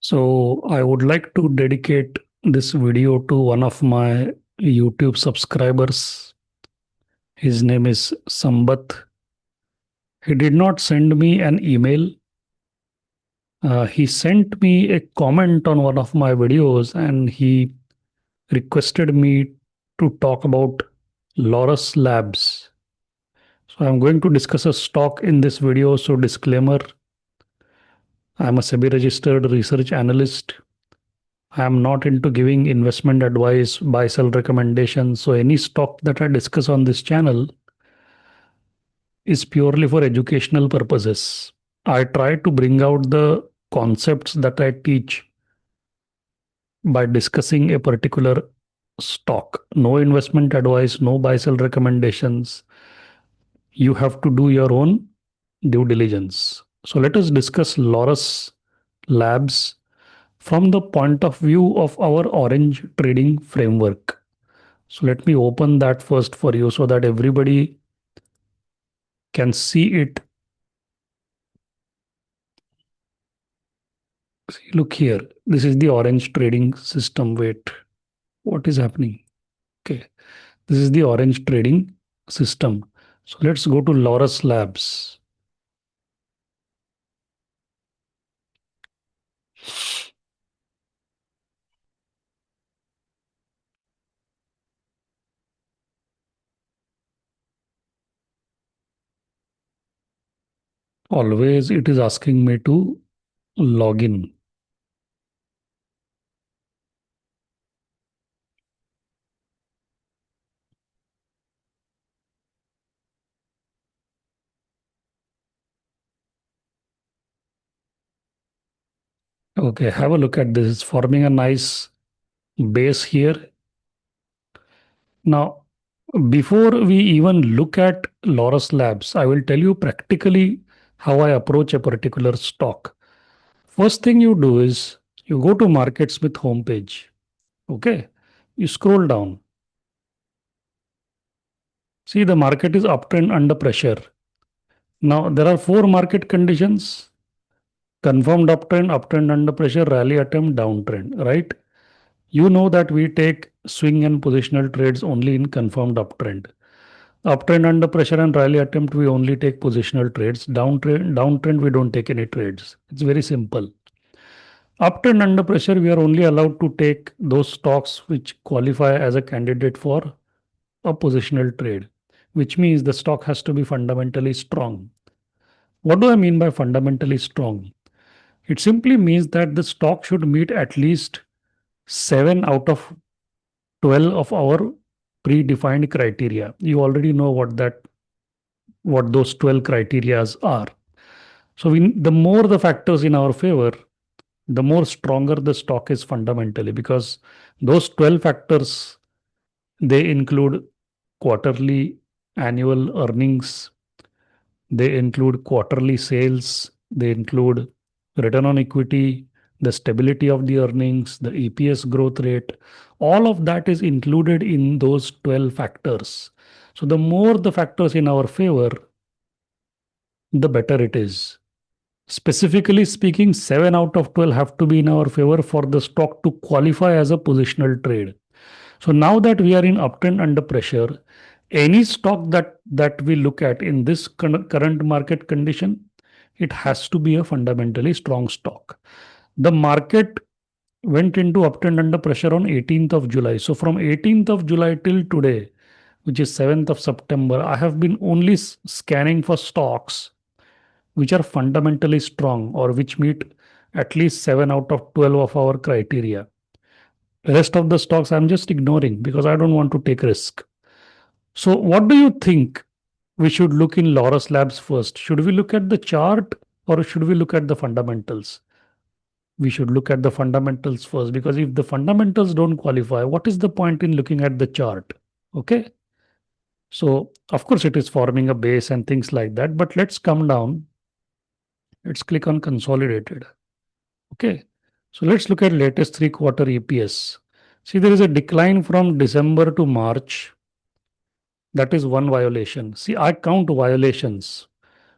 So I would like to dedicate this video to one of my YouTube subscribers. His name is Sambat. He did not send me an email. He sent me a comment on one of my videos and he requested me to talk about Laurus Labs. So I'm going to discuss a stock in this video. So disclaimer, I'm a SEBI registered research analyst. I am not into giving investment advice, buy sell recommendations. So any stock that I discuss on this channel is purely for educational purposes. I try to bring out the concepts that I teach by discussing a particular stock. No investment advice, no buy sell recommendations. You have to do your own due diligence. So let us discuss Laurus Labs from the point of view of our orange trading framework. So let me open that first for you so that everybody can see it. See, look here. This is the orange trading system. Wait, what is happening? Okay. This is the orange trading system. So let's go to Laurus Labs. Always it is asking me to log in. Okay, have a look at this. It's forming a nice base here. Now, before we even look at Laurus Labs, I will tell you practically how I approach a particular stock. First thing you do is you go to Markets with homepage. Okay. You scroll down. See, the market is uptrend under pressure. Now, there are four market conditions: confirmed uptrend, uptrend under pressure, rally attempt, downtrend, right? You know that we take swing and positional trades only in confirmed uptrend. Uptrend under pressure and rally attempt, we only take positional trades. Downtrend, we don't take any trades. It's very simple. Uptrend under pressure, we are only allowed to take those stocks which qualify as a candidate for a positional trade, which means the stock has to be fundamentally strong. What do I mean by fundamentally strong? It simply means that the stock should meet at least 7 out of 12 of our predefined criteria. You already know what those 12 criterias are. So the more the factors in our favor, the more stronger the stock is fundamentally, because those 12 factors, they include quarterly annual earnings, they include quarterly sales, they include return on equity, the stability of the earnings, the EPS growth rate. All of that is included in those 12 factors. So the more the factors in our favor, the better it is. Specifically speaking, 7 out of 12 have to be in our favor for the stock to qualify as a positional trade. So now that we are in uptrend under pressure, any stock that we look at in this current market condition, it has to be a fundamentally strong stock. The market went into uptrend under pressure on 18th of July. So from 18th of July till today, which is 7th of September, I have been only scanning for stocks which are fundamentally strong or which meet at least 7 out of 12 of our criteria. Rest of the stocks I'm just ignoring because I don't want to take risk. So what do you think we should look in Laurus Labs first? Should we look at the chart or should we look at the fundamentals? We should look at the fundamentals first, because if the fundamentals don't qualify, what is the point in looking at the chart? Okay. So of course it is forming a base and things like that, but let's come down. Let's click on consolidated. Okay. So let's look at latest 3-quarter EPS. See, there is a decline from December to March. That is one violation. See, I count violations.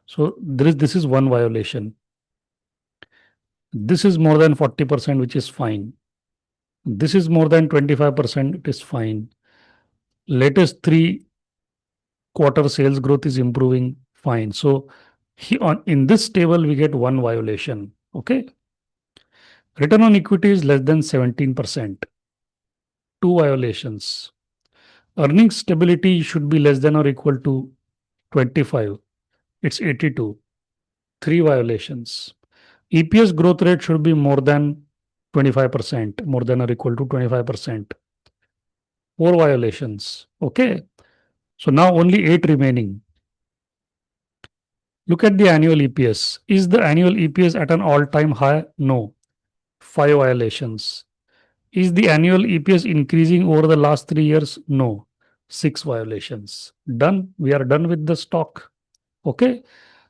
So this is one violation. This is more than 40%, which is fine. This is more than 25%, it is fine. Latest 3 quarter sales growth is improving, fine. So in this table, we get one violation. Okay. Return on equity is less than 17%. Two violations. Earnings stability should be less than or equal to 25. It's 82. Three violations. EPS growth rate should be more than 25%, more than or equal to 25%. Four violations. Okay. So now only 8 remaining. Look at the annual EPS. Is the annual EPS at an all time high? No. 5 violations. Is the annual EPS increasing over the last 3 years? No. 6 violations. Done. We are done with the stock. Okay.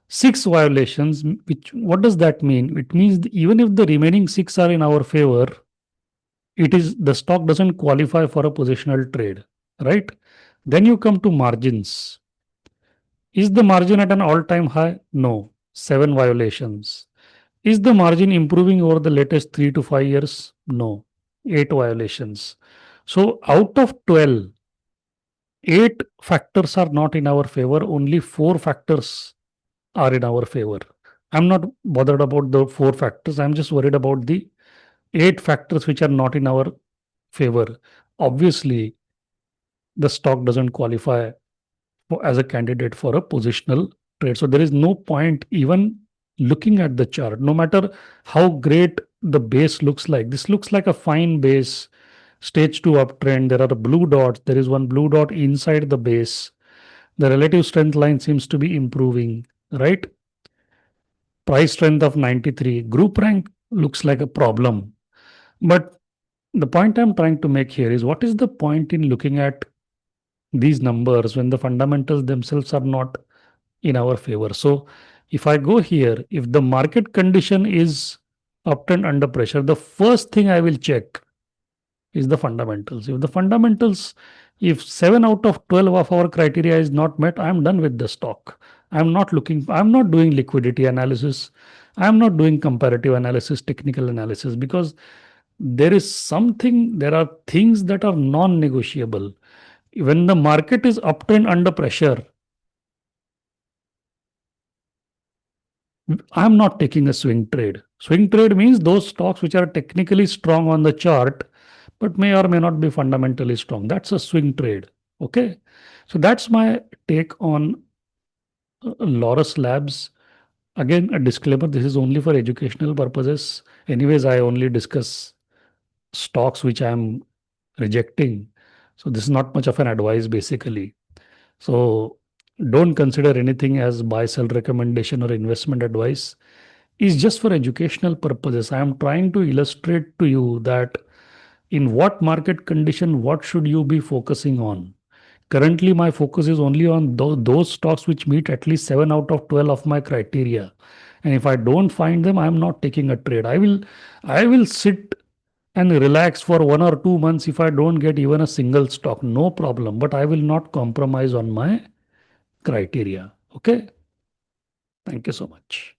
6 violations, which what does that mean? It means even if the remaining 6 are in our favor, it is the stock doesn't qualify for a positional trade, right? Then you come to margins. Is the margin at an all time high? No. 7 violations. Is the margin improving over the latest 3 to 5 years? No. 8 violations. So out of 12, 8 factors are not in our favor, only 4 factors are in our favor. I'm not bothered about the 4 factors. I'm just worried about the 8 factors which are not in our favor. Obviously, the stock doesn't qualify as a candidate for a positional trade. So there is no point even looking at the chart, no matter how great the base looks like. This looks like a fine base, stage 2 uptrend. There are blue dots. There is one blue dot inside the base. The relative strength line seems to be improving, right? Price strength of 93. Group rank looks like a problem. But the point I'm trying to make here is, what is the point in looking at these numbers when the fundamentals themselves are not in our favor? So if I go here, if the market condition is uptrend under pressure, the first thing I will check is the fundamentals. If the fundamentals, if 7 out of 12 of our criteria is not met, I'm done with the stock. I'm not doing liquidity analysis. I'm not doing comparative analysis, technical analysis, because there are things that are non-negotiable. When the market is uptrend under pressure, I'm not taking a swing trade. Swing trade means those stocks which are technically strong on the chart, but may or may not be fundamentally strong. That's a swing trade. Okay. So that's my take on Laurus Labs. Again, a disclaimer, this is only for educational purposes. Anyways, I only discuss stocks which I'm rejecting. So this is not much of an advice basically. So don't consider anything as buy sell recommendation or investment advice. It's just for educational purposes. I am trying to illustrate to you that in what market condition, what should you be focusing on? Currently, my focus is only on those stocks which meet at least 7 out of 12 of my criteria. And if I don't find them, I'm not taking a trade. I will sit and relax for 1 or 2 months if I don't get even a single stock. No problem. But I will not compromise on my criteria. Okay. Thank you so much.